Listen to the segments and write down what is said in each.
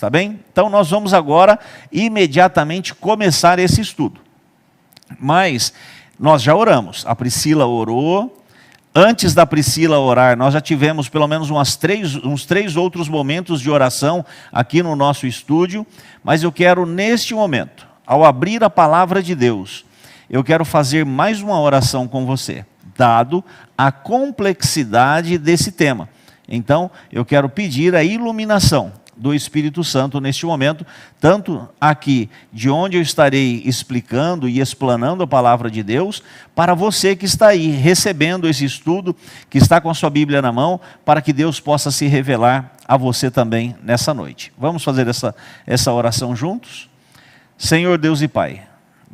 Tá bem? Então nós vamos agora imediatamente começar esse estudo. Mas nós já oramos, a Priscila orou. Antes da Priscila orar, nós já tivemos pelo menos uns três outros momentos de oração aqui no nosso estúdio. Mas eu quero neste momento, ao abrir a palavra de Deus, eu quero fazer mais uma oração com você, dado a complexidade desse tema. Então eu quero pedir a iluminação do Espírito Santo neste momento, tanto aqui de onde eu estarei explicando e explanando a palavra de Deus, para você que está aí recebendo esse estudo, que está com a sua Bíblia na mão, para que Deus possa se revelar a você também nessa noite. Vamos fazer essa oração juntos? Senhor Deus e Pai,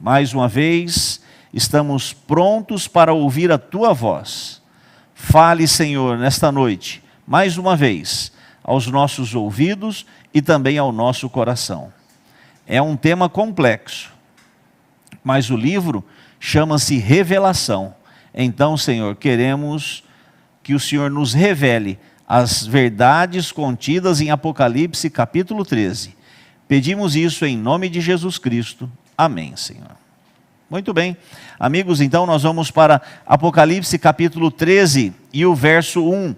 mais uma vez estamos prontos para ouvir a Tua voz. Fale, Senhor, nesta noite, mais uma vez, aos nossos ouvidos e também ao nosso coração. É um tema complexo, mas o livro chama-se Revelação. Então, Senhor, queremos que o Senhor nos revele as verdades contidas em Apocalipse capítulo 13. Pedimos isso em nome de Jesus Cristo. Amém, Senhor. Muito bem. Amigos, então nós vamos para Apocalipse capítulo 13 e o verso 1.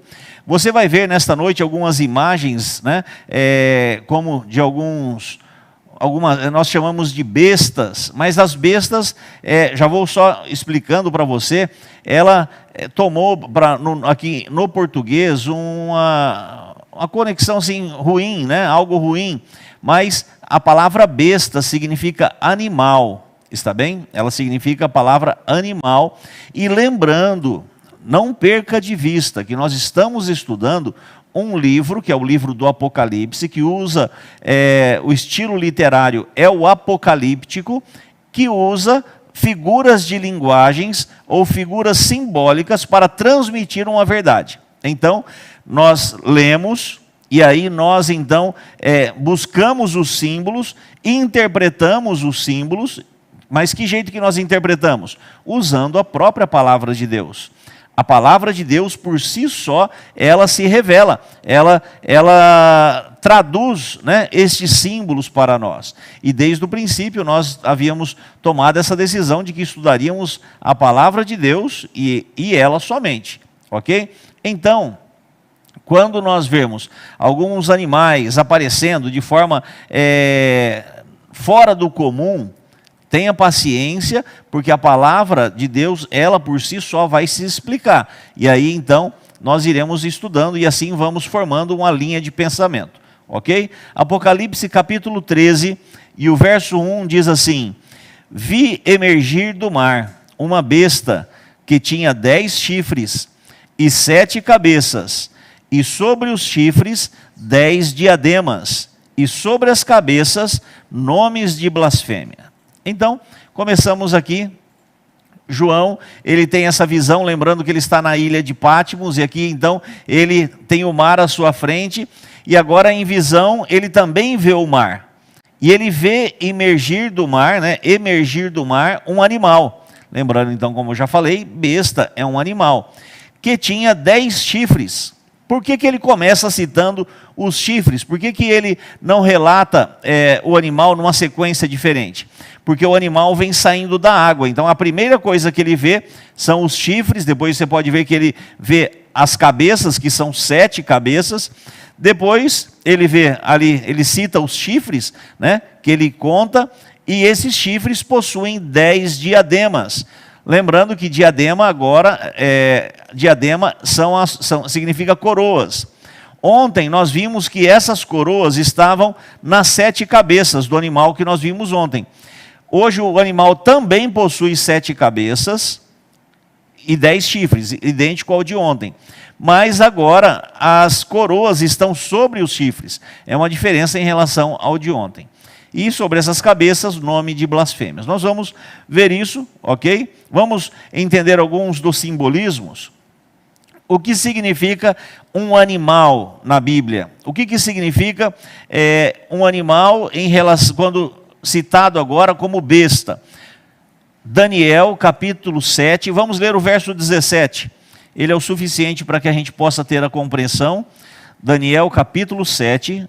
Você vai ver nesta noite algumas imagens, né, como de algumas nós chamamos de bestas, mas as bestas, já vou só explicando para você, ela tomou aqui no português uma conexão assim, ruim, né, algo ruim, mas a palavra besta significa animal, está bem? Ela significa a palavra animal, e lembrando, não perca de vista que nós estamos estudando um livro, que é o livro do Apocalipse, que usa, o estilo literário é o apocalíptico, que usa figuras de linguagens ou figuras simbólicas para transmitir uma verdade. Então, nós lemos, e aí nós então buscamos os símbolos, interpretamos os símbolos, mas que jeito que nós interpretamos? Usando a própria palavra de Deus. A palavra de Deus, por si só, ela se revela, ela traduz, né, estes símbolos para nós. E desde o princípio nós havíamos tomado essa decisão de que estudaríamos a palavra de Deus e ela somente, ok? Então, quando nós vemos alguns animais aparecendo de forma fora do comum, tenha paciência, porque a palavra de Deus, ela por si só vai se explicar. E aí então, nós iremos estudando e assim vamos formando uma linha de pensamento. Ok? Apocalipse capítulo 13 e o verso 1 diz assim: Vi emergir do mar uma besta que tinha 10 chifres e 7 cabeças, e sobre os chifres 10 diademas, e sobre as cabeças nomes de blasfêmia. Então, começamos aqui. João, ele tem essa visão, lembrando que ele está na ilha de Patmos, e aqui então ele tem o mar à sua frente, e agora em visão ele também vê o mar. E ele vê emergir do mar, né, um animal. Lembrando então, como eu já falei, besta é um animal, que tinha 10 chifres. Por que ele começa citando os chifres? Por que ele não relata o animal numa sequência diferente? Porque o animal vem saindo da água. Então a primeira coisa que ele vê são os chifres, depois você pode ver que ele vê as cabeças, que são 7 cabeças. Depois ele vê ali, ele cita os chifres, né, que ele conta, e esses chifres possuem 10 diademas. Lembrando que diadema agora, significa coroas. Ontem nós vimos que essas coroas estavam nas 7 cabeças do animal que nós vimos ontem. Hoje o animal também possui 7 cabeças e 10 chifres, idêntico ao de ontem. Mas agora as coroas estão sobre os chifres. É uma diferença em relação ao de ontem. E sobre essas cabeças, nome de blasfêmias. Nós vamos ver isso, ok? Vamos entender alguns dos simbolismos. O que significa um animal na Bíblia? O que significa um animal em relação, quando citado agora como besta? Daniel, capítulo 7, vamos ler o verso 17. Ele é o suficiente para que a gente possa ter a compreensão. Daniel, capítulo 7,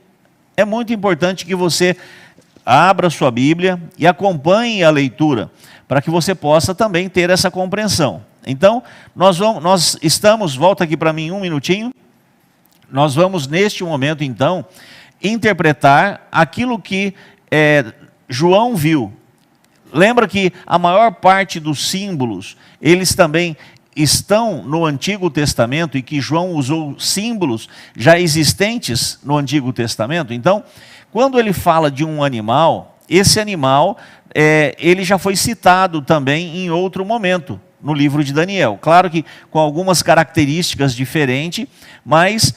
é muito importante que você abra sua Bíblia e acompanhe a leitura, para que você possa também ter essa compreensão. Então, nós estamos, volta aqui para mim um minutinho, nós vamos neste momento então, interpretar aquilo que João viu. Lembra que a maior parte dos símbolos, eles também estão no Antigo Testamento e que João usou símbolos já existentes no Antigo Testamento. Então, quando ele fala de um animal, esse animal, ele já foi citado também em outro momento, no livro de Daniel. Claro que com algumas características diferentes, mas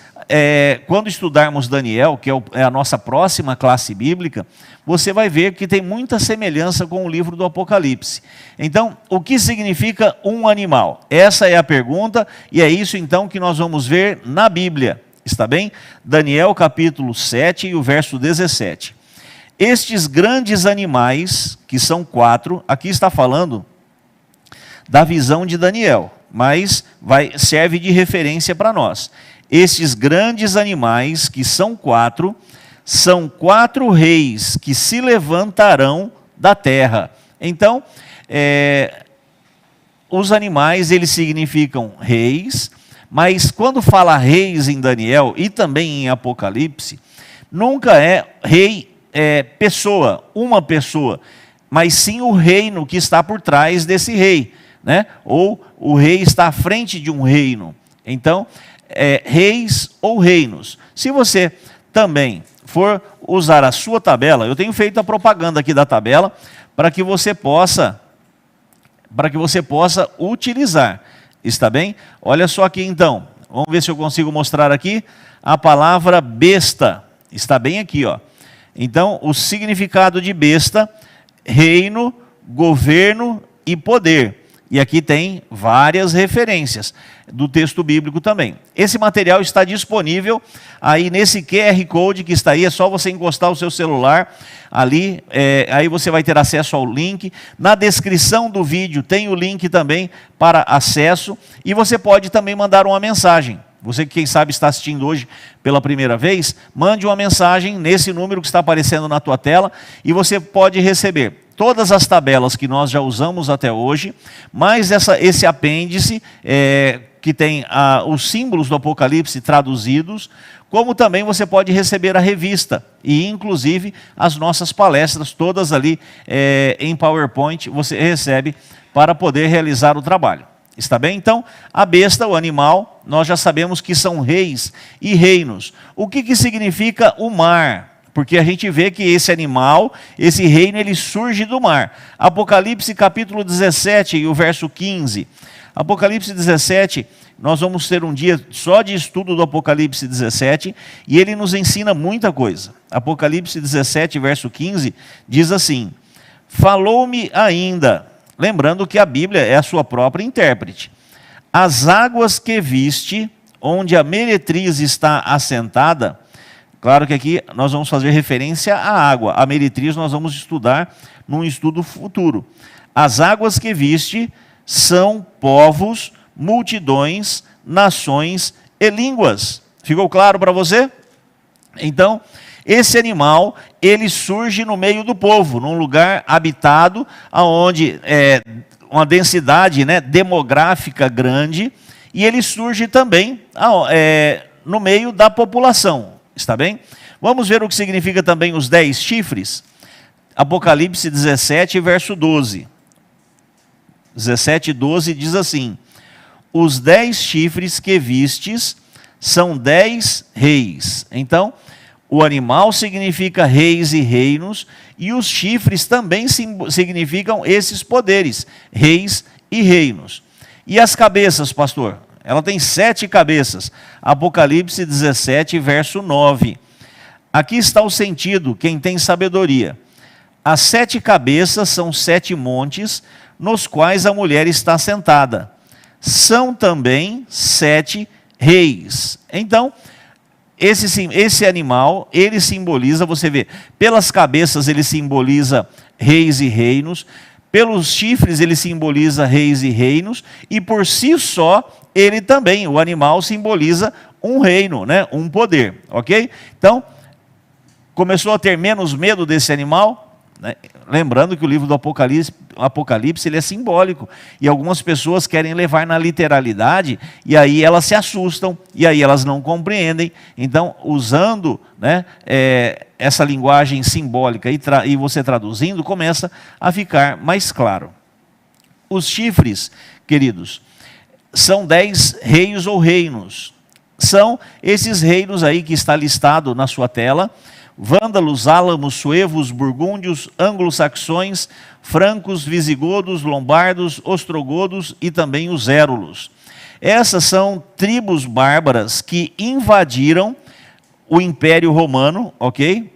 quando estudarmos Daniel, que é a nossa próxima classe bíblica, você vai ver que tem muita semelhança com o livro do Apocalipse. Então, o que significa um animal? Essa é a pergunta, e é isso então que nós vamos ver na Bíblia. Está bem? Daniel capítulo 7 e o verso 17. Estes grandes animais, que são 4, aqui está falando da visão de Daniel, mas serve de referência para nós. Estes grandes animais, que são 4 reis que se levantarão da terra. Então, os animais, eles significam reis, mas quando fala reis em Daniel e também em Apocalipse, nunca é rei pessoa, uma pessoa, mas sim o reino que está por trás desse rei, né? Ou o rei está à frente de um reino. Então, reis ou reinos. Se você também for usar a sua tabela, eu tenho feito a propaganda aqui da tabela para que você possa utilizar. Está bem? Olha só aqui então. Vamos ver se eu consigo mostrar aqui a palavra besta. Está bem aqui, ó. Então, o significado de besta: reino, governo e poder. E aqui tem várias referências do texto bíblico também. Esse material está disponível aí nesse QR Code que está aí, é só você encostar o seu celular ali, aí você vai ter acesso ao link. Na descrição do vídeo tem o link também para acesso, e você pode também mandar uma mensagem. Você que, quem sabe, está assistindo hoje pela primeira vez, mande uma mensagem nesse número que está aparecendo na tua tela, e você pode receber todas as tabelas que nós já usamos até hoje, mais esse apêndice que tem os símbolos do Apocalipse traduzidos, como também você pode receber a revista e inclusive as nossas palestras todas ali em PowerPoint você recebe para poder realizar o trabalho. Está bem? Então, a besta, o animal, nós já sabemos que são reis e reinos. O que significa o mar? Porque a gente vê que esse animal, esse reino, ele surge do mar. Apocalipse capítulo 17 e o verso 15. Apocalipse 17, nós vamos ter um dia só de estudo do Apocalipse 17, e ele nos ensina muita coisa. Apocalipse 17, verso 15, diz assim: falou-me ainda, lembrando que a Bíblia é a sua própria intérprete, as águas que viste, onde a meretriz está assentada. Claro que aqui nós vamos fazer referência à água. A meretriz nós vamos estudar num estudo futuro. As águas que viste são povos, multidões, nações e línguas. Ficou claro para você? Então, esse animal, ele surge no meio do povo, num lugar habitado, onde uma densidade demográfica grande, e ele surge também no meio da população. Está bem? Vamos ver o que significa também os 10 chifres. Apocalipse 17, verso 12. 17, 12 diz assim: os 10 chifres que vistes são 10 reis. Então, o animal significa reis e reinos, e os chifres também significam esses poderes, reis e reinos. E as cabeças, pastor? Ela tem 7 cabeças. Apocalipse 17, verso 9. Aqui está o sentido, quem tem sabedoria. As 7 cabeças são 7 montes, nos quais a mulher está sentada. São também 7 reis. Então, esse animal, ele simboliza, você vê, pelas cabeças ele simboliza reis e reinos, pelos chifres ele simboliza reis e reinos, e por si só, ele também, o animal simboliza um reino, um poder, ok? Então, começou a ter menos medo desse animal, né? Lembrando que o livro do Apocalipse ele é simbólico, e algumas pessoas querem levar na literalidade, e aí elas se assustam, e aí elas não compreendem. Então, usando, né, essa linguagem simbólica e você traduzindo, começa a ficar mais claro. Os chifres, queridos, são 10 reinos ou reinos. São esses reinos aí que está listado na sua tela: vândalos, álamos, suevos, burgúndios, anglo-saxões, francos, visigodos, lombardos, ostrogodos e também os érulos. Essas são tribos bárbaras que invadiram o Império Romano, ok?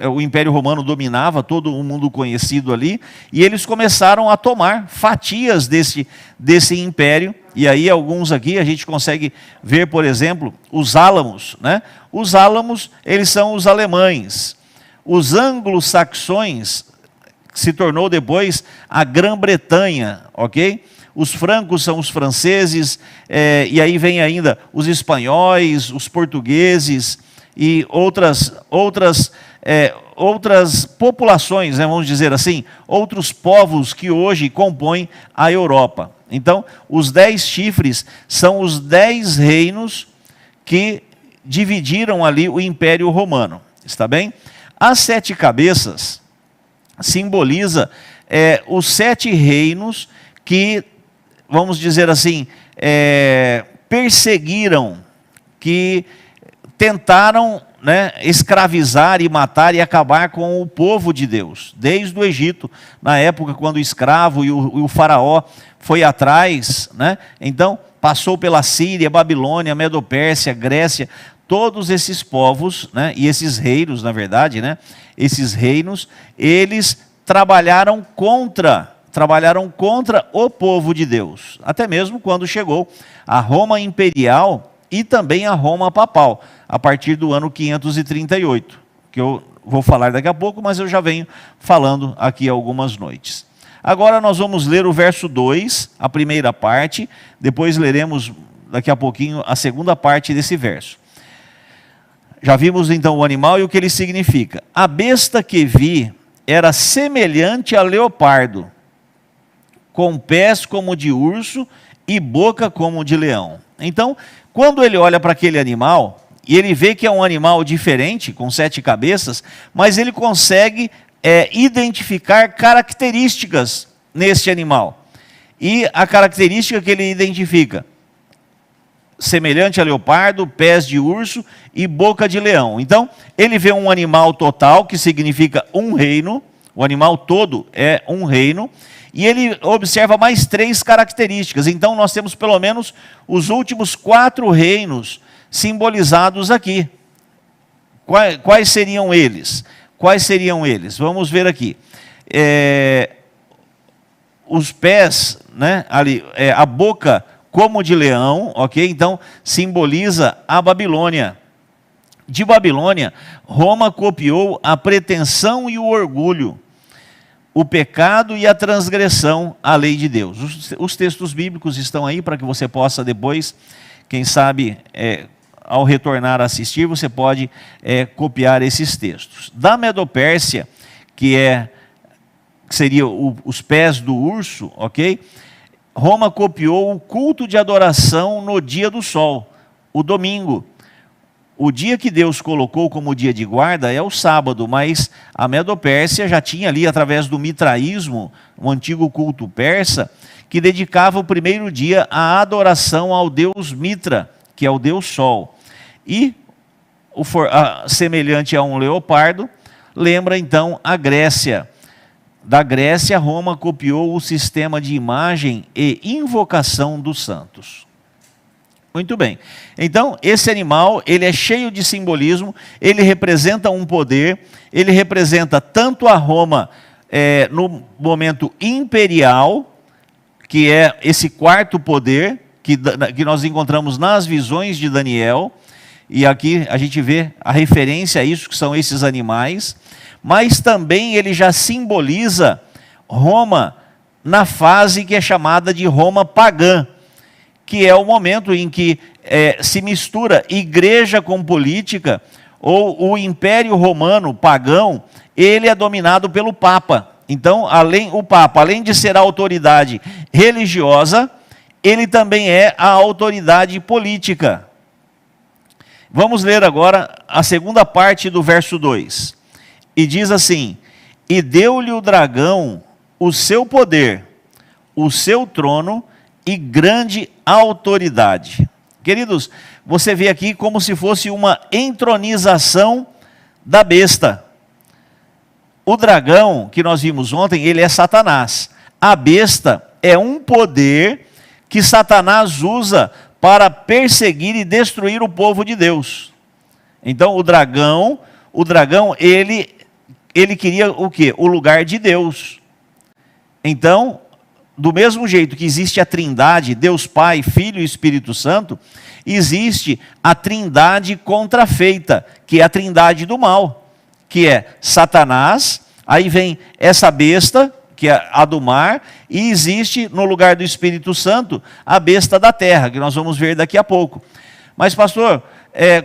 O Império Romano dominava todo o mundo conhecido ali, e eles começaram a tomar fatias desse império. E aí alguns aqui a gente consegue ver, por exemplo, os álamos, né? Os álamos, eles são os alemães. Os anglo-saxões, que se tornou depois a Grã-Bretanha, ok? Os francos são os franceses, e aí vem ainda os espanhóis, os portugueses e outras populações, né, vamos dizer assim, outros povos que hoje compõem a Europa. Então, os 10 chifres são os 10 reinos que dividiram ali o Império Romano, está bem? As 7 cabeças simboliza os 7 reinos que, vamos dizer assim, perseguiram, que tentaram, né, escravizar e matar e acabar com o povo de Deus, desde o Egito, na época quando o escravo e o faraó foi atrás, né? Então passou pela Síria, Babilônia, Medo-Pérsia, Grécia, todos esses povos, né, e esses reinos, na verdade, né, esses reinos, eles trabalharam contra o povo de Deus, até mesmo quando chegou a Roma Imperial e também a Roma Papal, a partir do ano 538, que eu vou falar daqui a pouco, mas eu já venho falando aqui algumas noites. Agora nós vamos ler o verso 2, a primeira parte, depois leremos daqui a pouquinho a segunda parte desse verso. Já vimos então o animal e o que ele significa. A besta que vi era semelhante a leopardo, com pés como de urso e boca como de leão. Então, quando ele olha para aquele animal, e ele vê que é um animal diferente, com 7 cabeças, mas ele consegue identificar características neste animal. E a característica que ele identifica: semelhante a leopardo, pés de urso e boca de leão. Então, ele vê um animal total, que significa um reino, o animal todo é um reino, e ele observa mais 3 características. Então, nós temos pelo menos os últimos 4 reinos simbolizados aqui. Quais seriam eles? Quais seriam eles? Vamos ver aqui. Os pés, né, ali, a boca como de leão, ok? Então, simboliza a Babilônia. De Babilônia, Roma copiou a pretensão e o orgulho, o pecado e a transgressão à lei de Deus. Os textos bíblicos estão aí para que você possa depois, quem sabe, ao retornar a assistir, você pode copiar esses textos. Da Medo-Pérsia, que seria os pés do urso, ok? Roma copiou o culto de adoração no dia do sol, o domingo. O dia que Deus colocou como dia de guarda é o sábado, mas a Medo-Pérsia já tinha ali, através do mitraísmo, um antigo culto persa, que dedicava o primeiro dia à adoração ao deus Mitra, que é o deus Sol. E, semelhante a um leopardo, lembra então a Grécia. Da Grécia, Roma copiou o sistema de imagem e invocação dos santos. Muito bem. Então, esse animal, ele é cheio de simbolismo, ele representa um poder, ele representa tanto a Roma no momento imperial, que é esse quarto poder, que nós encontramos nas visões de Daniel, e aqui a gente vê a referência a isso, que são esses animais, mas também ele já simboliza Roma na fase que é chamada de Roma pagã, que é o momento em que se mistura igreja com política, ou o Império Romano pagão, ele é dominado pelo Papa. Então, o Papa, além de ser a autoridade religiosa, ele também é a autoridade política. Vamos ler agora a segunda parte do verso 2. E diz assim: e deu-lhe o dragão o seu poder, o seu trono e grande autoridade. Queridos, você vê aqui como se fosse uma entronização da besta. O dragão que nós vimos ontem, ele é Satanás. A besta é um poder que Satanás usa para perseguir e destruir o povo de Deus. Então o dragão ele queria o quê? O lugar de Deus. Então, do mesmo jeito que existe a Trindade, Deus Pai, Filho e Espírito Santo, existe a Trindade contrafeita, que é a Trindade do mal, que é Satanás, aí vem essa besta, que é a do mar, e existe no lugar do Espírito Santo a besta da terra, que nós vamos ver daqui a pouco. Mas pastor,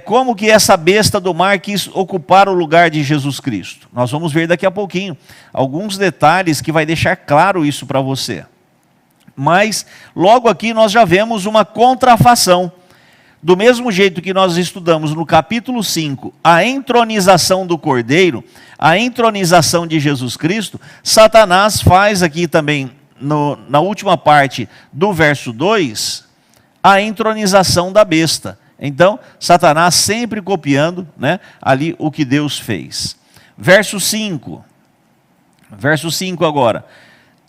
como que essa besta do mar quis ocupar o lugar de Jesus Cristo? Nós vamos ver daqui a pouquinho alguns detalhes que vai deixar claro isso para você. Mas logo aqui nós já vemos uma contrafação. Do mesmo jeito que nós estudamos no capítulo 5, a entronização do Cordeiro, a entronização de Jesus Cristo, Satanás faz aqui também, na última parte do verso 2, a entronização da besta. Então, Satanás sempre copiando, né, ali o que Deus fez. Verso 5 agora,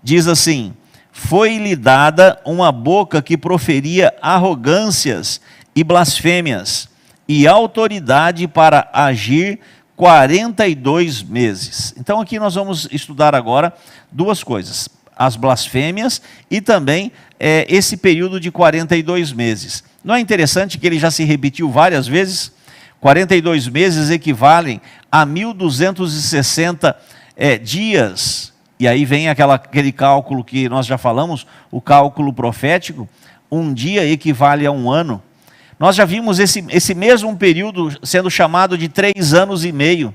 diz assim: foi-lhe dada uma boca que proferia arrogâncias e blasfêmias, e autoridade para agir 42 meses. Então aqui nós vamos estudar agora duas coisas: as blasfêmias e também esse período de 42 meses. Não é interessante que ele já se repetiu várias vezes? 42 meses equivalem a 1260 dias. E aí vem aquele cálculo que nós já falamos, o cálculo profético. Um dia equivale a um ano. Nós já vimos esse mesmo período sendo chamado de 3 anos e meio.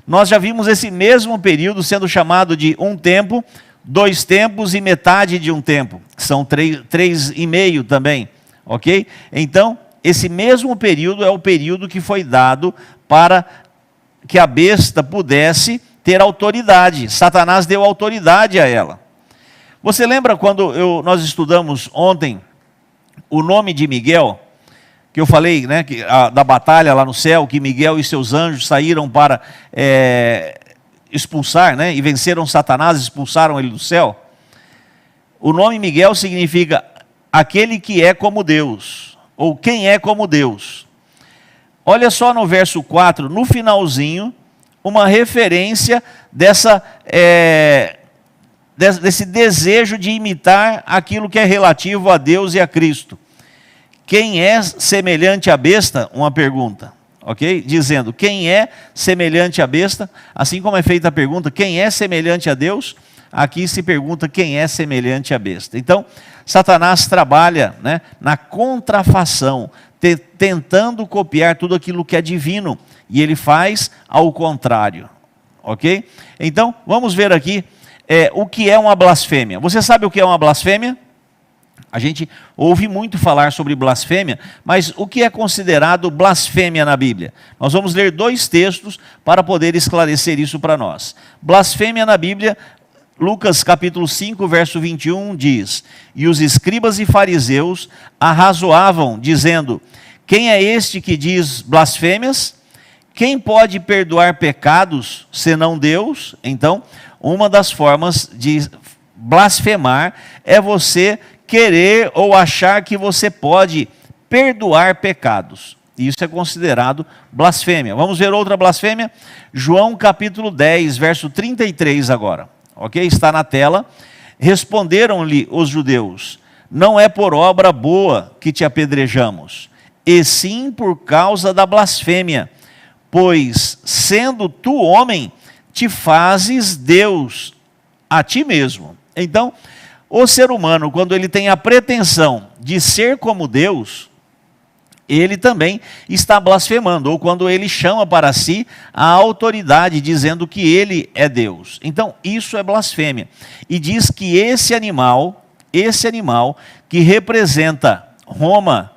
Nós já vimos esse mesmo período sendo chamado de um tempo, 2 tempos e metade de um tempo. São 3 e meio também, ok? Então, esse mesmo período é o período que foi dado para que a besta pudesse ter autoridade. Satanás deu autoridade a ela. Você lembra quando nós estudamos ontem o nome de Miguel? Que eu falei, né, da batalha lá no céu, que Miguel e seus anjos saíram para expulsar, né, e venceram Satanás, expulsaram ele do céu. O nome Miguel significa aquele que é como Deus, ou quem é como Deus. Olha só no verso 4, no finalzinho, uma referência desse desejo de imitar aquilo que é relativo a Deus e a Cristo. Quem é semelhante à besta? Uma pergunta, ok? Dizendo, quem é semelhante à besta? Assim como é feita a pergunta, quem é semelhante a Deus? Aqui se pergunta, quem é semelhante à besta? Então, Satanás trabalha, né, na contrafação, tentando copiar tudo aquilo que é divino, e ele faz ao contrário, ok? Então, vamos ver aqui o que é uma blasfêmia. Você sabe o que é uma blasfêmia? A gente ouve muito falar sobre blasfêmia, mas o que é considerado blasfêmia na Bíblia? Nós vamos ler 2 textos para poder esclarecer isso para nós. Blasfêmia na Bíblia, Lucas capítulo 5, verso 21 diz: e os escribas e fariseus arrazoavam, dizendo: quem é este que diz blasfêmias? Quem pode perdoar pecados, senão Deus? Então, uma das formas de blasfemar é você querer ou achar que você pode perdoar pecados. Isso é considerado blasfêmia. Vamos ver outra blasfêmia? João capítulo 10, verso 33 agora. Ok? Está na tela. Responderam-lhe os judeus: não é por obra boa que te apedrejamos, e sim por causa da blasfêmia, pois, sendo tu homem, te fazes Deus a ti mesmo. Então, o ser humano, quando ele tem a pretensão de ser como Deus, ele também está blasfemando, ou quando ele chama para si a autoridade, dizendo que ele é Deus. Então, isso é blasfêmia. E diz que esse animal que representa Roma,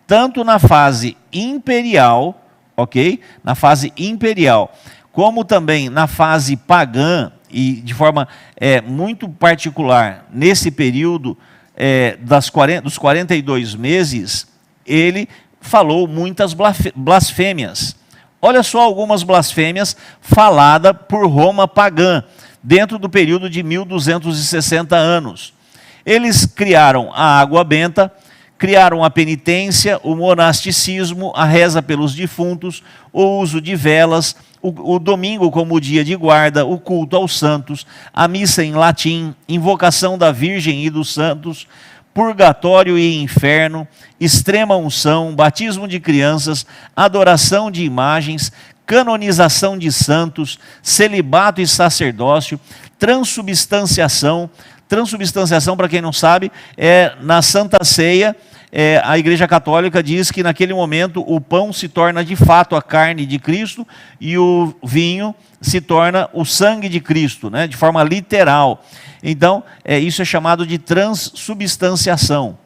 tanto na fase imperial, ok? Na fase imperial, como também na fase pagã, e de forma muito particular, nesse período dos 42 meses, ele falou muitas blasfêmias. Olha só algumas blasfêmias faladas por Roma pagã, dentro do período de 1260 anos. Eles criaram a água benta, criaram a penitência, o monasticismo, a reza pelos defuntos, o uso de velas, o domingo como dia de guarda, o culto aos santos, a missa em latim, invocação da Virgem e dos santos, purgatório e inferno, extrema unção, batismo de crianças, adoração de imagens, canonização de santos, celibato e sacerdócio, transubstanciação. Transubstanciação, para quem não sabe, na Santa Ceia, a Igreja Católica diz que naquele momento o pão se torna de fato a carne de Cristo e o vinho se torna o sangue de Cristo, né, de forma literal. Então, isso é chamado de transubstanciação.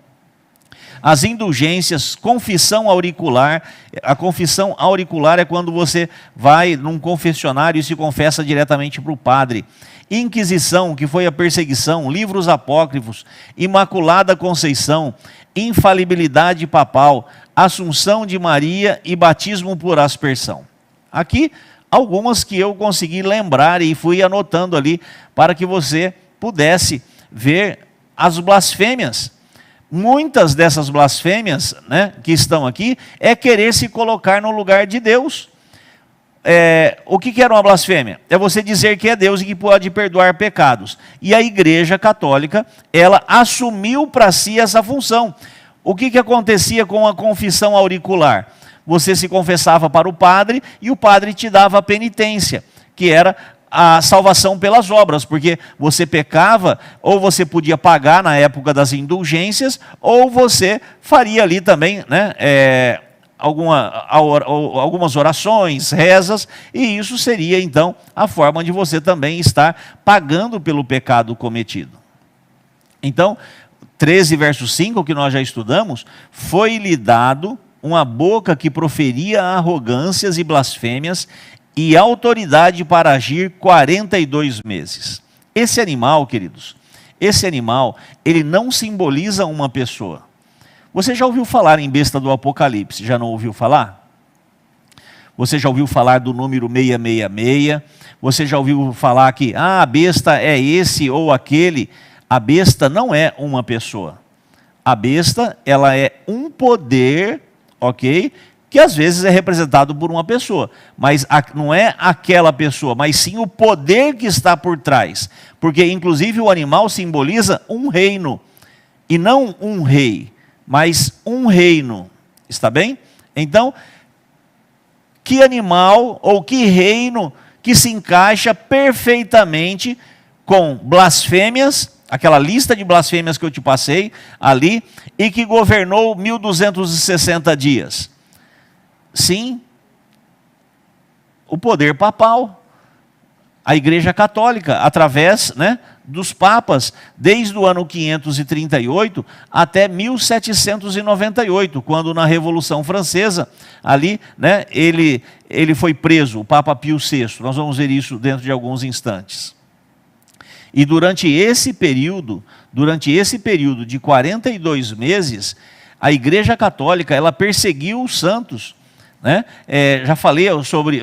As indulgências, confissão auricular. A confissão auricular é quando você vai num confessionário e se confessa diretamente para o padre. Inquisição, que foi a perseguição, livros apócrifos, Imaculada Conceição, infalibilidade papal, Assunção de Maria e batismo por aspersão. Aqui, algumas que eu consegui lembrar e fui anotando ali para que você pudesse ver as blasfêmias. Muitas dessas blasfêmias, né, que estão aqui, é querer se colocar no lugar de Deus. O que era uma blasfêmia? É você dizer que é Deus e que pode perdoar pecados. E a Igreja Católica, ela assumiu para si essa função. O que acontecia com a confissão auricular? Você se confessava para o padre e o padre te dava a penitência, que era a salvação pelas obras, porque você pecava, ou você podia pagar na época das indulgências, ou você faria ali também, né, algumas orações, rezas, e isso seria então a forma de você também estar pagando pelo pecado cometido. Então, 13 verso 5, que nós já estudamos, foi-lhe dado uma boca que proferia arrogâncias e blasfêmias e autoridade para agir 42 meses. Esse animal, queridos, ele não simboliza uma pessoa. Você já ouviu falar em besta do Apocalipse? Já não ouviu falar? Você já ouviu falar do número 666? Você já ouviu falar que a besta é esse ou aquele? A besta não é uma pessoa. A besta, ela é um poder, ok? Que às vezes é representado por uma pessoa, mas não é aquela pessoa, mas sim o poder que está por trás, porque inclusive o animal simboliza um reino, e não um rei, mas um reino, está bem? Então, que animal ou que reino que se encaixa perfeitamente com blasfêmias, aquela lista de blasfêmias que eu te passei ali, e que governou 1260 dias? Sim, o poder papal, a Igreja Católica, através, né, dos papas, desde o ano 538 até 1798, quando na Revolução Francesa, ali, né, ele foi preso, o Papa Pio VI. Nós vamos ver isso dentro de alguns instantes. E durante esse período de 42 meses, a Igreja Católica, ela perseguiu os santos, né? Já falei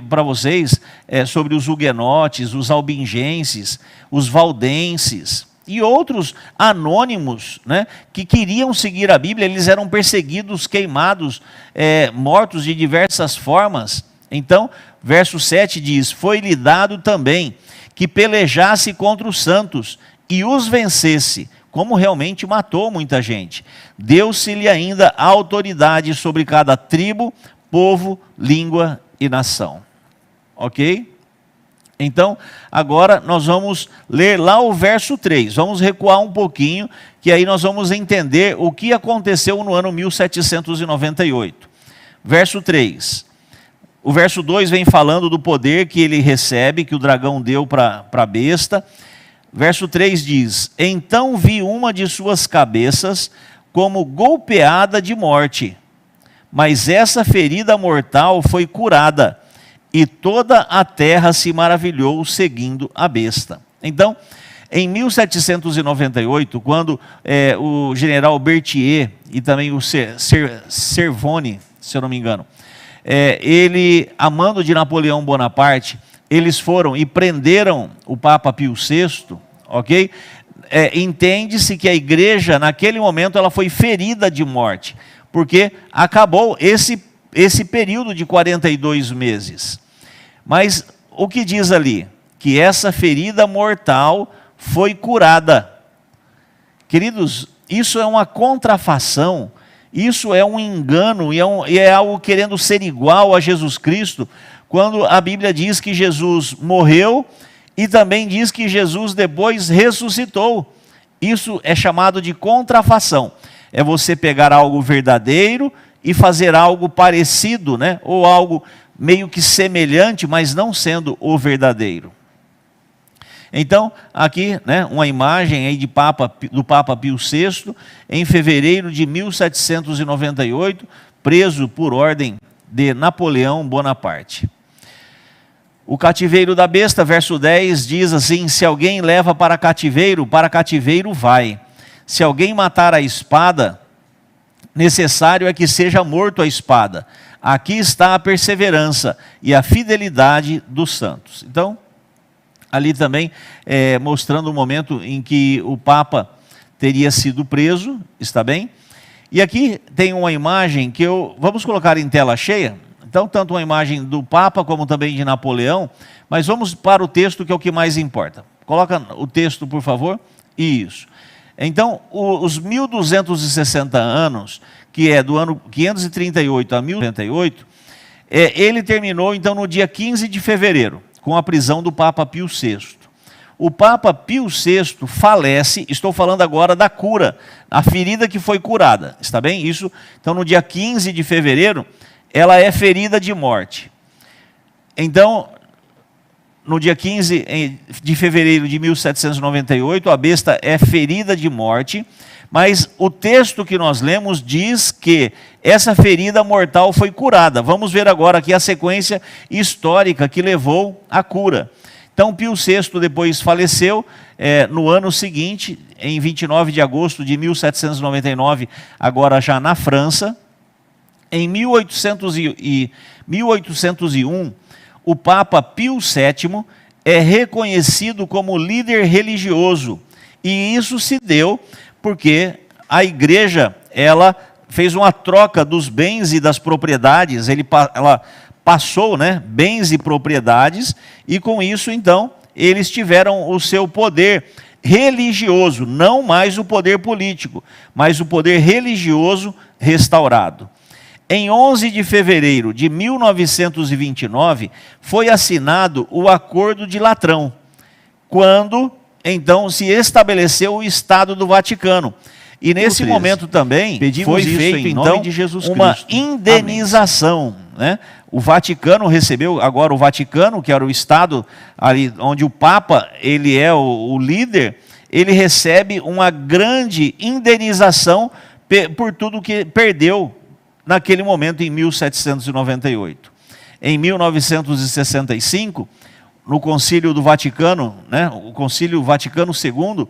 para vocês sobre os huguenotes, os albingenses, os valdenses e outros anônimos, né, que queriam seguir a Bíblia. Eles eram perseguidos, queimados, mortos de diversas formas. Então, verso 7 diz: foi-lhe dado também que pelejasse contra os santos e os vencesse, como realmente matou muita gente. Deu-se-lhe ainda a autoridade sobre cada tribo, povo, língua e nação. Ok? Então, agora nós vamos ler lá o verso 3. Vamos recuar um pouquinho, que aí nós vamos entender o que aconteceu no ano 1798. Verso 3. O verso 2 vem falando do poder que ele recebe, que o dragão deu para a besta. Verso 3 diz: então vi uma de suas cabeças como golpeada de morte, mas essa ferida mortal foi curada, e toda a terra se maravilhou seguindo a besta. Então, em 1798, quando o general Berthier e também o Cervoni, se eu não me engano, ele, a mando de Napoleão Bonaparte, eles foram e prenderam o Papa Pio VI, ok? Entende-se que a igreja, naquele momento, ela foi ferida de morte, porque acabou esse período de 42 meses. Mas o que diz ali? Que essa ferida mortal foi curada. Queridos, isso é uma contrafação, isso é um engano, e é algo querendo ser igual a Jesus Cristo, quando a Bíblia diz que Jesus morreu, e também diz que Jesus depois ressuscitou. Isso é chamado de contrafação. É você pegar algo verdadeiro e fazer algo parecido, né? Ou algo meio que semelhante, mas não sendo o verdadeiro. Então, aqui, né, uma imagem aí do Papa Pio VI, em fevereiro de 1798, preso por ordem de Napoleão Bonaparte. O cativeiro da besta, verso 10, diz assim: se alguém leva para cativeiro vai. Se alguém matar a espada, necessário é que seja morto a espada. Aqui está a perseverança e a fidelidade dos santos. Então, ali também mostrando o momento em que o Papa teria sido preso, está bem? E aqui tem uma imagem que vamos colocar em tela cheia. Então, tanto uma imagem do Papa como também de Napoleão, mas vamos para o texto, que é o que mais importa. Coloca o texto, por favor. Isso. Então, os 1260 anos, que é do ano 538 a 1098, ele terminou, então, no dia 15 de fevereiro, com a prisão do Papa Pio VI. O Papa Pio VI falece, estou falando agora da cura, a ferida que foi curada, está bem? Isso, então, no dia 15 de fevereiro, ela é ferida de morte. Então, no dia 15 de fevereiro de 1798, a besta é ferida de morte, mas o texto que nós lemos diz que essa ferida mortal foi curada. Vamos ver agora aqui a sequência histórica que levou à cura. Então, Pio VI depois faleceu no ano seguinte, em 29 de agosto de 1799, agora já na França. Em 1801, o Papa Pio VII é reconhecido como líder religioso. E isso se deu porque a igreja, ela fez uma troca dos bens e das propriedades, ela passou, né, bens e propriedades, e com isso, então, eles tiveram o seu poder religioso, não mais o poder político, mas o poder religioso restaurado. Em 11 de fevereiro de 1929, foi assinado o Acordo de Latrão, quando, então, se estabeleceu o Estado do Vaticano. E nesse momento também foi feito, então, uma indenização, né? O Vaticano recebeu, agora o Vaticano, que era o Estado ali onde o Papa, ele é o líder, ele recebe uma grande indenização por tudo que perdeu naquele momento, em 1798. Em 1965, no Concílio do Vaticano, né, o Concílio Vaticano II,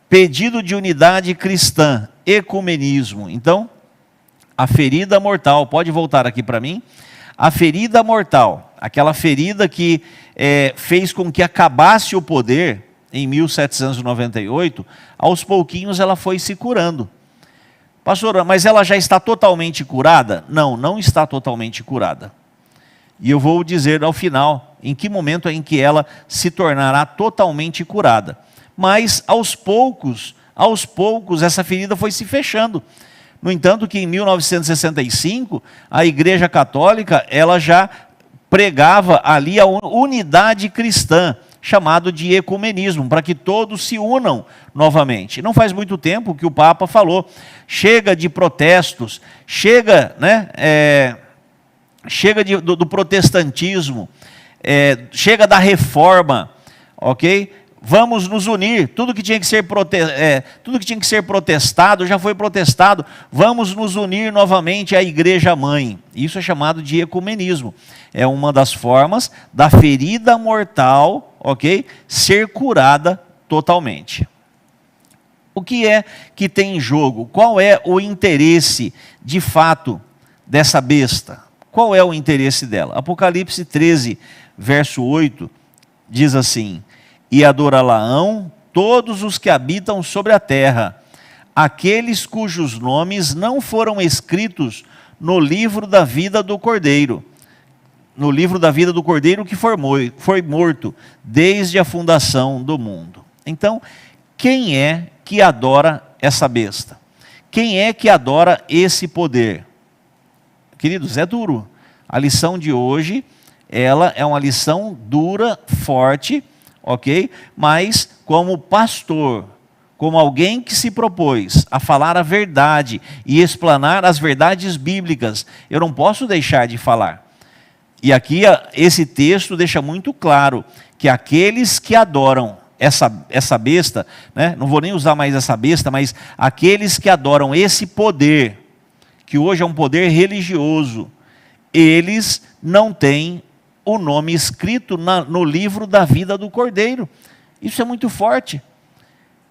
pedido de unidade cristã, ecumenismo. Então, a ferida mortal, pode voltar aqui para mim, a ferida mortal, aquela ferida que fez com que acabasse o poder, em 1798, aos pouquinhos ela foi se curando. Pastor, mas ela já está totalmente curada? Não, não está totalmente curada. E eu vou dizer ao final, em que momento em que ela se tornará totalmente curada. Mas, aos poucos, essa ferida foi se fechando. No entanto, que em 1965, a Igreja Católica, ela já pregava ali a unidade cristã, chamado de ecumenismo, para que todos se unam novamente. Não faz muito tempo que o Papa falou, chega de protestos, chega, né, chega do protestantismo, chega da reforma, ok? Vamos nos unir, tudo que tinha que ser protestado já foi protestado, vamos nos unir novamente à Igreja Mãe. Isso é chamado de ecumenismo. É uma das formas da ferida mortal, ok, ser curada totalmente. O que é que tem em jogo? Qual é o interesse, de fato, dessa besta? Qual é o interesse dela? Apocalipse 13, verso 8, diz assim: e adorá-la-ão todos os que habitam sobre a terra, aqueles cujos nomes não foram escritos no livro da vida do Cordeiro. No livro da vida do Cordeiro que foi morto desde a fundação do mundo. Então, quem é que adora essa besta? Quem é que adora esse poder? Queridos, é duro. A lição de hoje, ela é uma lição dura, forte, ok? Mas como pastor, como alguém que se propôs a falar a verdade e explanar as verdades bíblicas, eu não posso deixar de falar. E aqui esse texto deixa muito claro que aqueles que adoram essa besta, né, não vou nem usar mais essa besta, mas aqueles que adoram esse poder, que hoje é um poder religioso, eles não têm o nome escrito no livro da vida do Cordeiro. Isso é muito forte.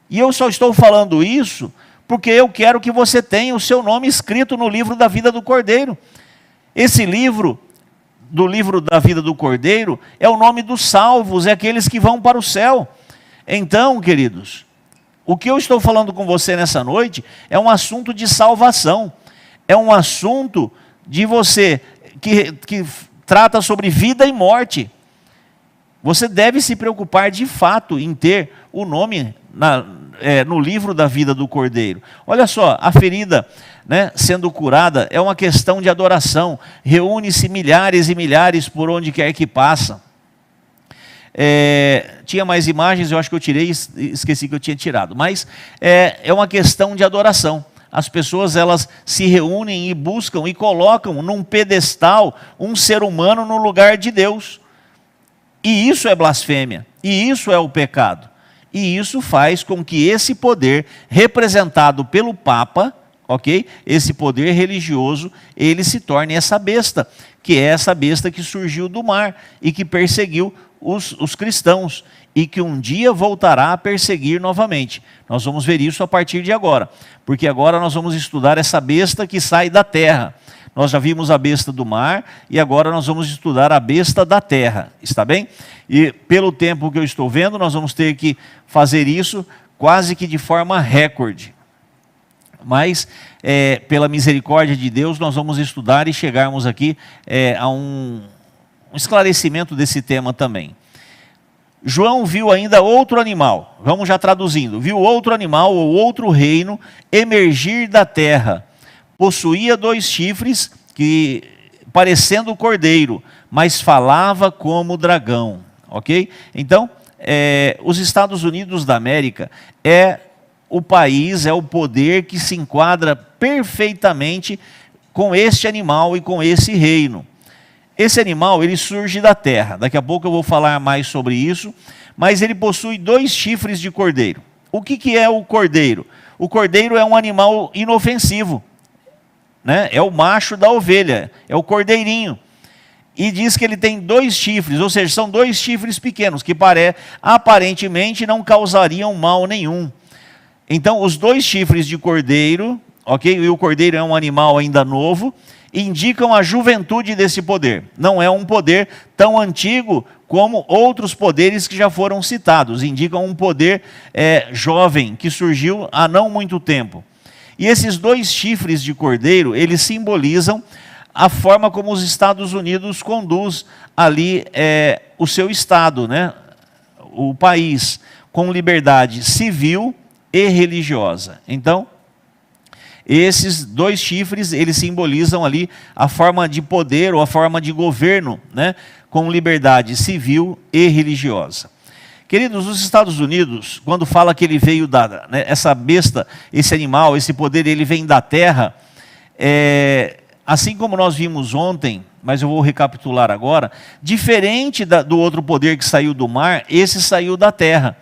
E eu só estou falando isso porque eu quero que você tenha o seu nome escrito no livro da vida do Cordeiro. Esse livro, do livro da vida do Cordeiro, é o nome dos salvos, é aqueles que vão para o céu. Então, queridos, o que eu estou falando com você nessa noite é um assunto de salvação. É um assunto de você que trata sobre vida e morte. Você deve se preocupar de fato em ter o nome no livro da vida do Cordeiro. Olha só, a ferida, né, sendo curada é uma questão de adoração. Reúne-se milhares e milhares por onde quer que passa. Tinha mais imagens, eu acho que eu tirei, esqueci que eu tinha tirado. Mas é uma questão de adoração. As pessoas, elas se reúnem e buscam e colocam num pedestal um ser humano no lugar de Deus. E isso é blasfêmia, e isso é o pecado. E isso faz com que esse poder, representado pelo Papa, ok? Esse poder religioso, ele se torne essa besta, que é essa besta que surgiu do mar e que perseguiu os cristãos, e que um dia voltará a perseguir novamente. Nós vamos ver isso a partir de agora, porque agora nós vamos estudar essa besta que sai da terra. Nós já vimos a besta do mar, e agora nós vamos estudar a besta da terra, está bem? E pelo tempo que eu estou vendo, nós vamos ter que fazer isso quase que de forma recorde. Mas, pela misericórdia de Deus, nós vamos estudar e chegarmos aqui a um esclarecimento desse tema também. João viu ainda outro animal, vamos já traduzindo, viu outro animal ou outro reino emergir da terra. Possuía 2 chifres, que parecendo cordeiro, mas falava como dragão, ok? Então, os Estados Unidos da América é o país, é o poder que se enquadra perfeitamente com este animal e com esse reino. Esse animal, ele surge da terra, daqui a pouco eu vou falar mais sobre isso, mas ele possui 2 chifres de cordeiro. O que é o cordeiro? O cordeiro é um animal inofensivo, né? É o macho da ovelha, é o cordeirinho. E diz que ele tem 2 chifres, ou seja, são 2 chifres pequenos, que aparentemente não causariam mal nenhum. Então, os 2 chifres de cordeiro, ok? E o cordeiro é um animal ainda novo, indicam a juventude desse poder. Não é um poder tão antigo como outros poderes que já foram citados. Indicam um poder jovem, que surgiu há não muito tempo. E esses 2 chifres de cordeiro, eles simbolizam a forma como os Estados Unidos conduz ali o seu Estado, né? O país, com liberdade civil e religiosa. Então, esses 2 chifres, eles simbolizam ali a forma de poder ou a forma de governo, né, com liberdade civil e religiosa. Queridos, os Estados Unidos, quando fala que ele veio essa besta, esse animal, esse poder, ele vem da terra, assim como nós vimos ontem, mas eu vou recapitular agora, diferente do outro poder que saiu do mar, esse saiu da terra.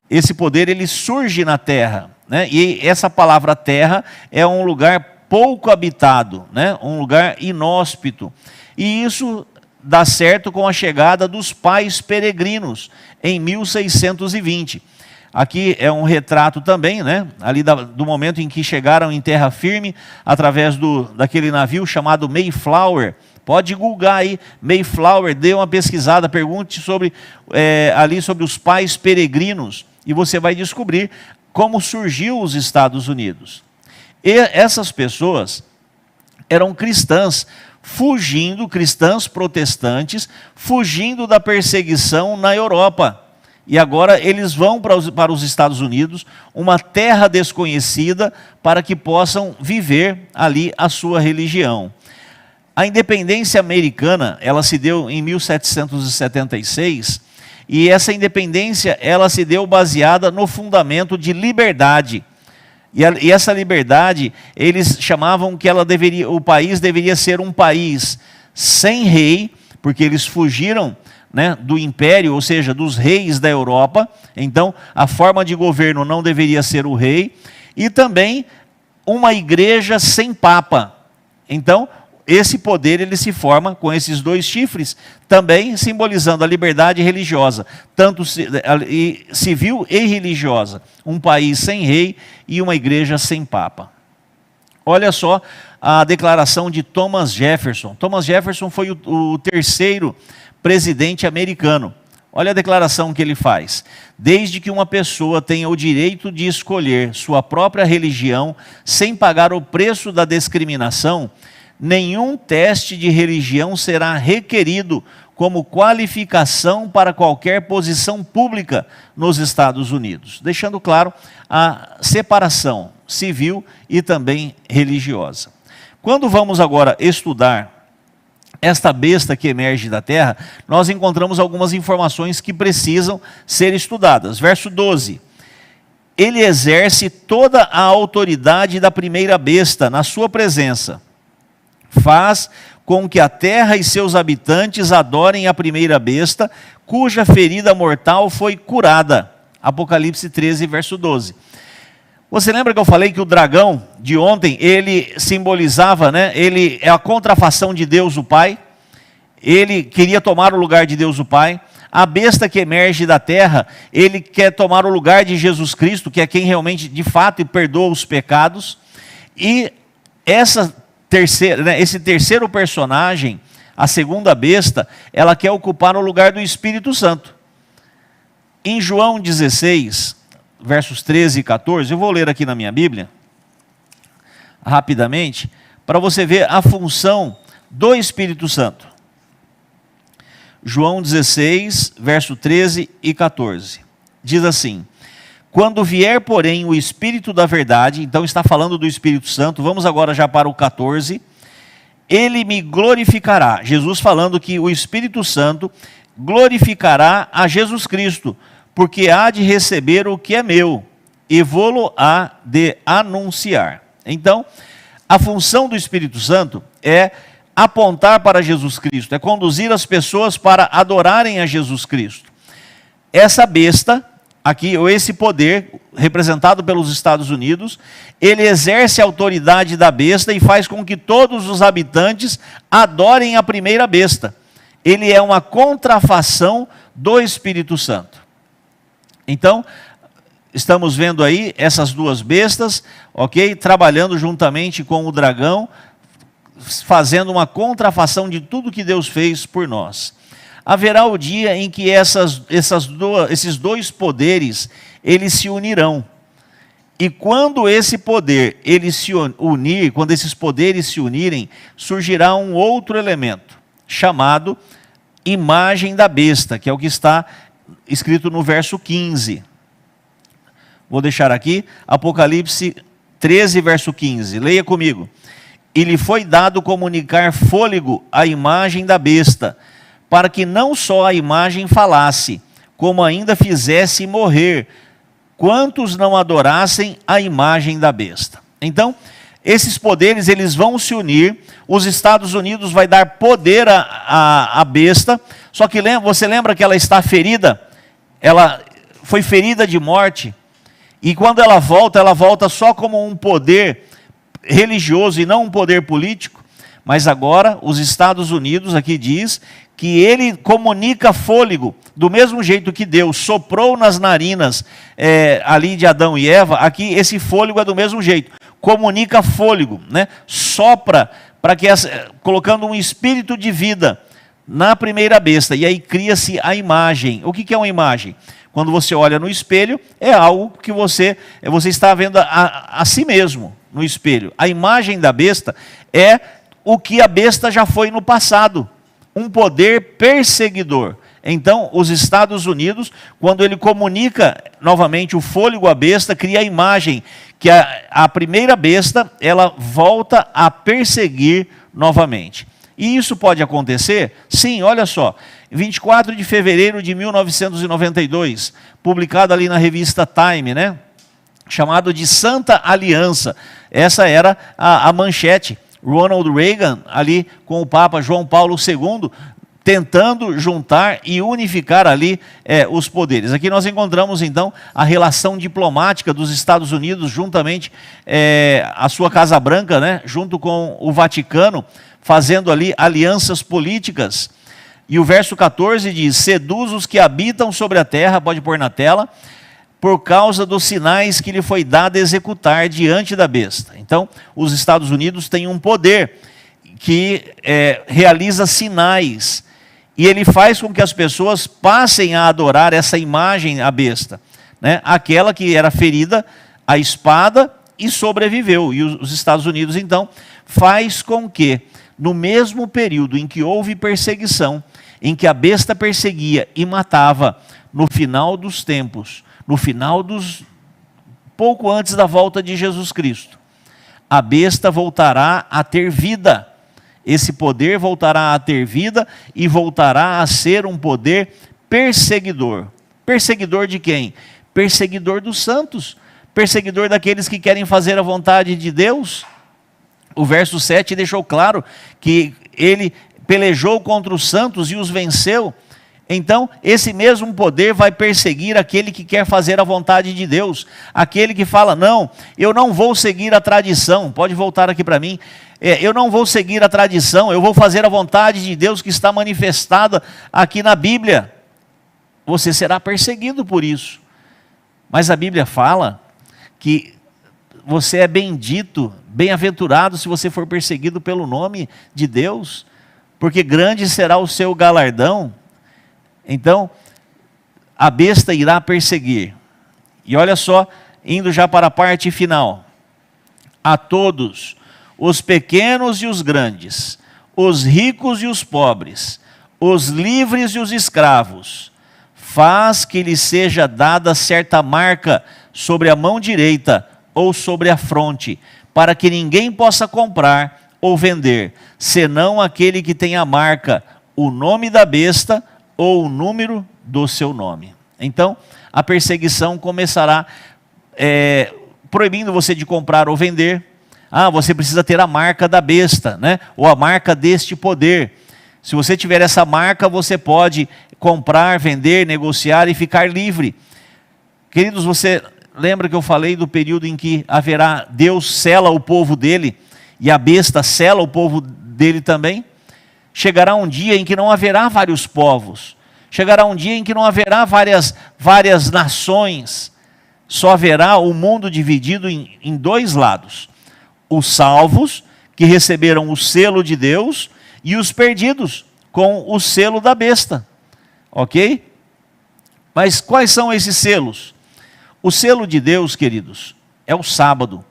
Esse poder, ele surge na terra, né? E essa palavra terra é um lugar pouco habitado, né? Um lugar inóspito. E isso dá certo com a chegada dos pais peregrinos em 1620. Aqui é um retrato também, né? Ali do momento em que chegaram em terra firme, através daquele navio chamado Mayflower. Pode googar aí, Mayflower, dê uma pesquisada, pergunte ali sobre os pais peregrinos, e você vai descobrir como surgiu os Estados Unidos. E essas pessoas eram cristãs protestantes, fugindo da perseguição na Europa. E agora eles vão para os Estados Unidos, uma terra desconhecida, para que possam viver ali a sua religião. A independência americana, ela se deu em 1776, e essa independência, ela se deu baseada no fundamento de liberdade. E essa liberdade, eles chamavam que o país deveria ser um país sem rei, porque eles fugiram, né, do império, ou seja, dos reis da Europa. Então, a forma de governo não deveria ser o rei. E também uma igreja sem papa. Então, esse poder, ele se forma com esses dois chifres, também simbolizando a liberdade religiosa, tanto civil e religiosa. Um país sem rei e uma igreja sem papa. Olha só a declaração de Thomas Jefferson. Thomas Jefferson foi o terceiro presidente americano. Olha a declaração que ele faz. Desde que uma pessoa tenha o direito de escolher sua própria religião sem pagar o preço da discriminação, nenhum teste de religião será requerido como qualificação para qualquer posição pública nos Estados Unidos, deixando claro a separação civil e também religiosa. Quando vamos agora estudar esta besta que emerge da terra, nós encontramos algumas informações que precisam ser estudadas. Verso 12. Ele exerce toda a autoridade da primeira besta na sua presença. Faz com que a terra e seus habitantes adorem a primeira besta, cuja ferida mortal foi curada. Apocalipse 13, verso 12. Você lembra que eu falei que o dragão de ontem, ele simbolizava, né? Ele é a contrafação de Deus o Pai. Ele queria tomar o lugar de Deus o Pai. A besta que emerge da terra, ele quer tomar o lugar de Jesus Cristo, que é quem realmente, de fato, perdoa os pecados. E esse terceiro personagem, a segunda besta, ela quer ocupar o lugar do Espírito Santo. Em João 16, versos 13 e 14, eu vou ler aqui na minha Bíblia, rapidamente, para você ver a função do Espírito Santo. João 16, verso 13 e 14. Diz assim: quando vier, porém, o Espírito da verdade, então está falando do Espírito Santo, vamos agora já para o 14, ele me glorificará. Jesus falando que o Espírito Santo glorificará a Jesus Cristo, porque há de receber o que é meu, e vou-lo há de anunciar. Então, a função do Espírito Santo é apontar para Jesus Cristo, é conduzir as pessoas para adorarem a Jesus Cristo. Essa besta aqui, ou esse poder, representado pelos Estados Unidos, ele exerce a autoridade da besta e faz com que todos os habitantes adorem a primeira besta. Ele é uma contrafação do Espírito Santo. Então, estamos vendo aí essas duas bestas, ok? Trabalhando juntamente com o dragão, fazendo uma contrafação de tudo que Deus fez por nós. Haverá o dia em que esses dois poderes, eles se unirão. E quando esse poder, quando esses poderes se unirem, surgirá um outro elemento, chamado imagem da besta, que é o que está escrito no verso 15. Vou deixar aqui, Apocalipse 13, verso 15. Leia comigo. E lhe foi dado comunicar fôlego à imagem da besta, para que não só a imagem falasse, como ainda fizesse morrer quantos não adorassem a imagem da besta. Então, esses poderes eles vão se unir, os Estados Unidos vai dar poder à besta, só que você lembra que ela está ferida? Ela foi ferida de morte, e quando ela volta só como um poder religioso e não um poder político. Mas agora os Estados Unidos aqui diz que ele comunica fôlego, do mesmo jeito que Deus soprou nas narinas ali de Adão e Eva, aqui esse fôlego é do mesmo jeito, comunica fôlego, né? Sopra, para que colocando um espírito de vida na primeira besta, e aí cria-se a imagem. O que é uma imagem? Quando você olha no espelho, é algo que você está vendo a si mesmo no espelho. A imagem da besta é o que a besta já foi no passado, um poder perseguidor. Então, os Estados Unidos, quando ele comunica novamente o fôlego à besta, cria a imagem que a primeira besta, ela volta a perseguir novamente. E isso pode acontecer? Sim, olha só. 24 de fevereiro de 1992, publicado ali na revista Time, né? Chamado de Santa Aliança. Essa era a manchete. Ronald Reagan, ali com o Papa João Paulo II, tentando juntar e unificar ali os poderes. Aqui nós encontramos então a relação diplomática dos Estados Unidos juntamente a sua Casa Branca, né, junto com o Vaticano, fazendo ali alianças políticas. E o verso 14 diz: seduz os que habitam sobre a terra, pode pôr na tela, por causa dos sinais que lhe foi dado executar diante da besta. Então, os Estados Unidos têm um poder que realiza sinais, e ele faz com que as pessoas passem a adorar essa imagem, a besta, né? Aquela que era ferida à espada e sobreviveu. E os Estados Unidos, então, faz com que, no mesmo período em que houve perseguição, em que a besta perseguia e matava, no final dos tempos, pouco antes da volta de Jesus Cristo, a besta voltará a ter vida. Esse poder voltará a ter vida e voltará a ser um poder perseguidor. Perseguidor de quem? Perseguidor dos santos. Perseguidor daqueles que querem fazer a vontade de Deus. O verso 7 deixou claro que ele pelejou contra os santos e os venceu. Então, esse mesmo poder vai perseguir aquele que quer fazer a vontade de Deus. Aquele que fala: não, eu não vou seguir a tradição. Pode voltar aqui para mim. Eu não vou seguir a tradição, eu vou fazer a vontade de Deus que está manifestada aqui na Bíblia. Você será perseguido por isso. Mas a Bíblia fala que você é bendito, bem-aventurado se você for perseguido pelo nome de Deus, porque grande será o seu galardão. Então, a besta irá perseguir. E olha só, indo já para a parte final. A todos, os pequenos e os grandes, os ricos e os pobres, os livres e os escravos, faz que lhes seja dada certa marca sobre a mão direita ou sobre a fronte, para que ninguém possa comprar ou vender, senão aquele que tem a marca, o nome da besta ou o número do seu nome. Então, a perseguição começará proibindo você de comprar ou vender. Você precisa ter a marca da besta, né? Ou a marca deste poder. Se você tiver essa marca, você pode comprar, vender, negociar e ficar livre. Queridos, você lembra que eu falei do período em que Deus sela o povo dele e a besta sela o povo dele também? Chegará um dia em que não haverá vários povos. Chegará um dia em que não haverá várias nações. Só haverá o mundo dividido em dois lados. Os salvos, que receberam o selo de Deus, e os perdidos, com o selo da besta. Ok? Mas quais são esses selos? O selo de Deus, queridos, é o sábado.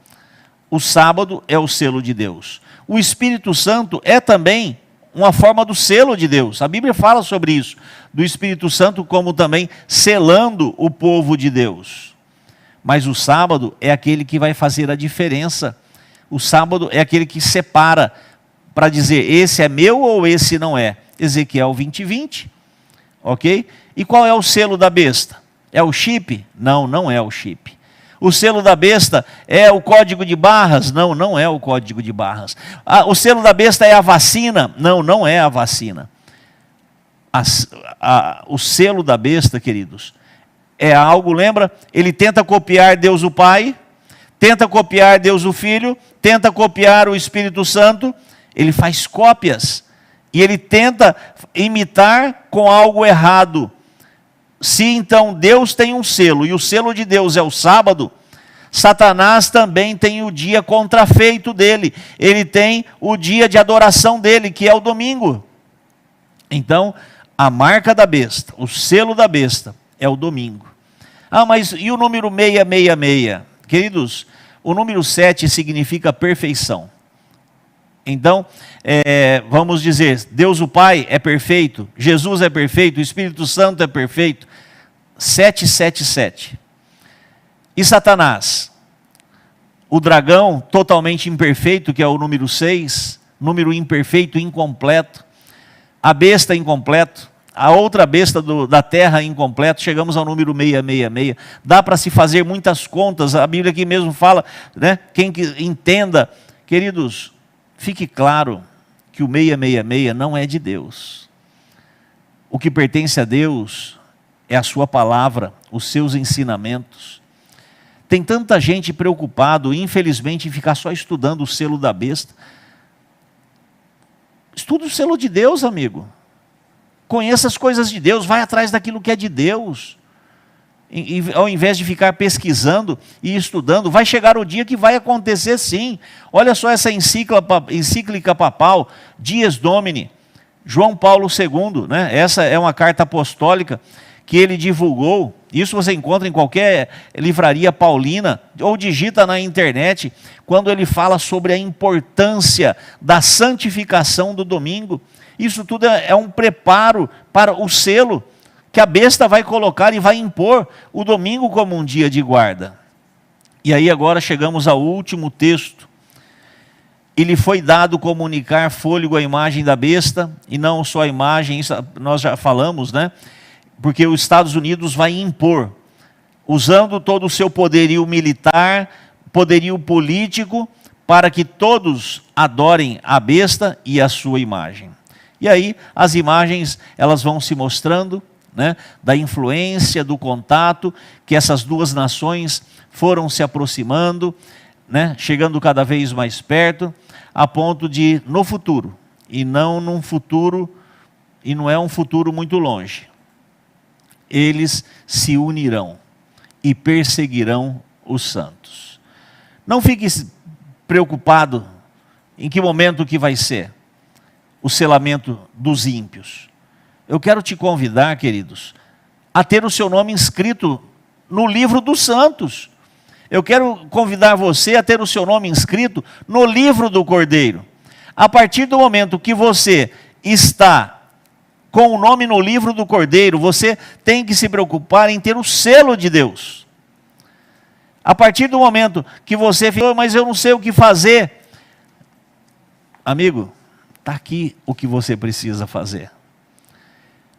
O sábado é o selo de Deus. O Espírito Santo é também uma forma do selo de Deus. A Bíblia fala sobre isso, do Espírito Santo como também selando o povo de Deus. Mas o sábado é aquele que vai fazer a diferença. O sábado é aquele que separa para dizer: esse é meu ou esse não é. Ezequiel 20:20. ok? E qual é o selo da besta? É o chip? Não, não é o chip. O selo da besta é o código de barras? Não, não é o código de barras. O selo da besta é a vacina? Não, não é a vacina. O selo da besta, queridos, é algo, lembra? Ele tenta copiar Deus o Pai, tenta copiar Deus o Filho, tenta copiar o Espírito Santo, ele faz cópias e ele tenta imitar com algo errado. Se então Deus tem um selo, e o selo de Deus é o sábado, Satanás também tem o dia contrafeito dele. Ele tem o dia de adoração dele, que é o domingo. Então, a marca da besta, o selo da besta, é o domingo. Mas e o número 666? Queridos, o número 7 significa perfeição. Então, vamos dizer, Deus o Pai é perfeito, Jesus é perfeito, o Espírito Santo é perfeito. 777. E Satanás? O dragão totalmente imperfeito, que é o número 6, número imperfeito, incompleto. A besta incompleto. A outra besta da terra incompleto. Chegamos ao número 666. Dá para se fazer muitas contas. A Bíblia aqui mesmo fala, né? Quem que entenda, queridos, fique claro que o 666 não é de Deus. O que pertence a Deus é a sua palavra, os seus ensinamentos. Tem tanta gente preocupado, infelizmente, em ficar só estudando o selo da besta. Estuda o selo de Deus, amigo. Conheça as coisas de Deus, vai atrás daquilo que é de Deus. Ao invés de ficar pesquisando e estudando, vai chegar o dia que vai acontecer sim. Olha só essa encíclica papal, Dies Domini, João Paulo II, né? Essa é uma carta apostólica que ele divulgou. Isso você encontra em qualquer livraria paulina, ou digita na internet, quando ele fala sobre a importância da santificação do domingo. Isso tudo é um preparo para o selo que a besta vai colocar e vai impor o domingo como um dia de guarda. E aí agora chegamos ao último texto. E lhe foi dado comunicar fôlego à imagem da besta, e não só a imagem, isso nós já falamos, né? Porque os Estados Unidos vai impor, usando todo o seu poderio militar, poderio político, para que todos adorem a besta e a sua imagem. E aí as imagens, elas vão se mostrando, né, da influência, do contato, que essas duas nações foram se aproximando, né, chegando cada vez mais perto, a ponto de, no futuro, e não num futuro, e não é um futuro muito longe, eles se unirão e perseguirão os santos. Não fique preocupado em que momento que vai ser o selamento dos ímpios. Eu quero te convidar, queridos, a ter o seu nome inscrito no livro dos santos. Eu quero convidar você a ter o seu nome inscrito no livro do Cordeiro. A partir do momento que você está com o nome no livro do Cordeiro, você tem que se preocupar em ter o selo de Deus. A partir do momento que você fala, mas eu não sei o que fazer. Amigo, está aqui o que você precisa fazer.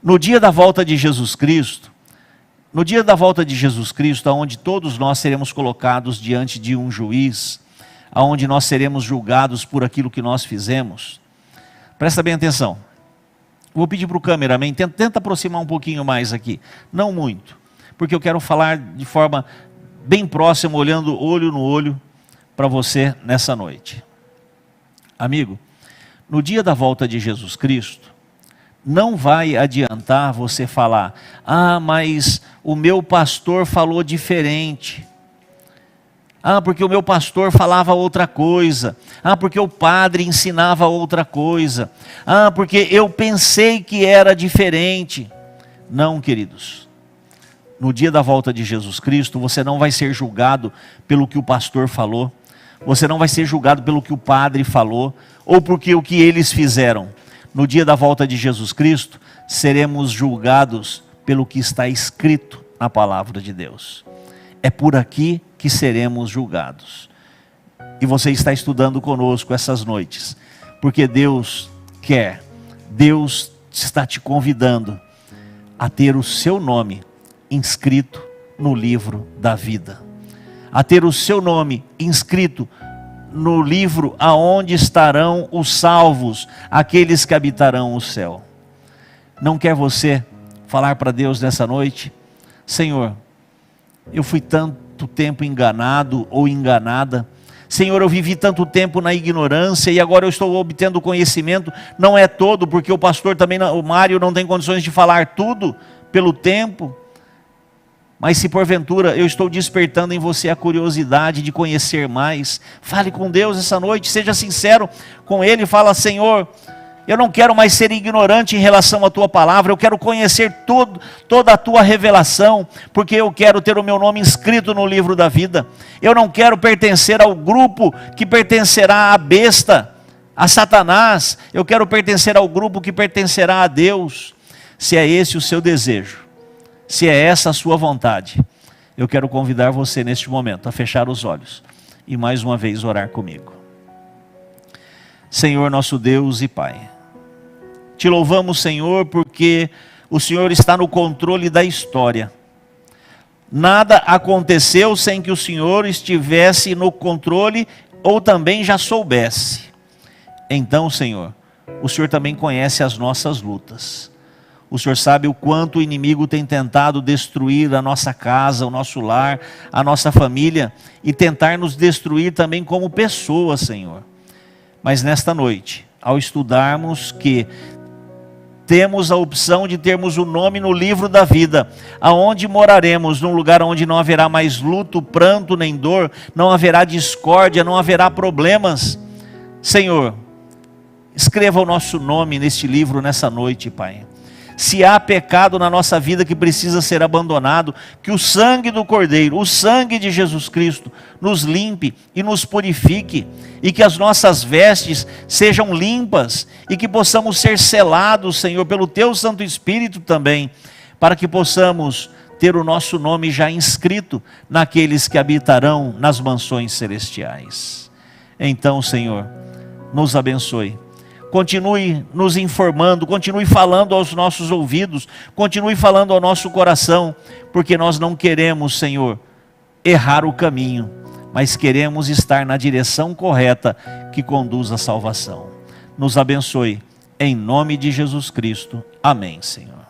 No dia da volta de Jesus Cristo, onde todos nós seremos colocados diante de um juiz, onde nós seremos julgados por aquilo que nós fizemos. Presta bem atenção. Vou pedir para o cameraman, tenta aproximar um pouquinho mais aqui. Não muito, porque eu quero falar de forma bem próxima, olhando olho no olho para você nessa noite. Amigo, no dia da volta de Jesus Cristo, não vai adiantar você falar, mas o meu pastor falou diferente. Porque o meu pastor falava outra coisa. Porque o padre ensinava outra coisa. Porque eu pensei que era diferente. Não, queridos. No dia da volta de Jesus Cristo, você não vai ser julgado pelo que o pastor falou. Você não vai ser julgado pelo que o padre falou, ou porque o que eles fizeram. No dia da volta de Jesus Cristo, seremos julgados pelo que está escrito na palavra de Deus. É por aqui que seremos julgados. E você está estudando conosco essas noites, porque Deus quer, Deus está te convidando a ter o seu nome inscrito no livro da vida, a ter o seu nome inscrito no livro aonde estarão os salvos, aqueles que habitarão o céu. Não quer você falar para Deus nessa noite: Senhor, eu fui tanto tempo enganado ou enganada, Senhor, eu vivi tanto tempo na ignorância e agora eu estou obtendo conhecimento, não é todo, porque o pastor também, o Mário, não tem condições de falar tudo pelo tempo. Mas se porventura eu estou despertando em você a curiosidade de conhecer mais, fale com Deus essa noite, seja sincero com Ele, fala: Senhor, eu não quero mais ser ignorante em relação à Tua palavra, eu quero conhecer toda a Tua revelação, porque eu quero ter o meu nome inscrito no livro da vida. Eu não quero pertencer ao grupo que pertencerá à besta, a Satanás, eu quero pertencer ao grupo que pertencerá a Deus. Se é esse o seu desejo, se é essa a sua vontade, eu quero convidar você neste momento a fechar os olhos e mais uma vez orar comigo. Senhor nosso Deus e Pai, te louvamos, Senhor, porque o Senhor está no controle da história. Nada aconteceu sem que o Senhor estivesse no controle ou também já soubesse. Então, Senhor, o Senhor também conhece as nossas lutas. O Senhor sabe o quanto o inimigo tem tentado destruir a nossa casa, o nosso lar, a nossa família e tentar nos destruir também como pessoas, Senhor. Mas nesta noite, ao estudarmos que temos a opção de termos o nome no livro da vida, aonde moraremos, num lugar onde não haverá mais luto, pranto nem dor, não haverá discórdia, não haverá problemas. Senhor, escreva o nosso nome neste livro nessa noite, Pai. Se há pecado na nossa vida que precisa ser abandonado, que o sangue do Cordeiro, o sangue de Jesus Cristo, nos limpe e nos purifique, e que as nossas vestes sejam limpas, e que possamos ser selados, Senhor, pelo Teu Santo Espírito também, para que possamos ter o nosso nome já inscrito naqueles que habitarão nas mansões celestiais. Então, Senhor, nos abençoe. Continue nos informando, continue falando aos nossos ouvidos, continue falando ao nosso coração, porque nós não queremos, Senhor, errar o caminho, mas queremos estar na direção correta que conduz à salvação. Nos abençoe, em nome de Jesus Cristo. Amém, Senhor.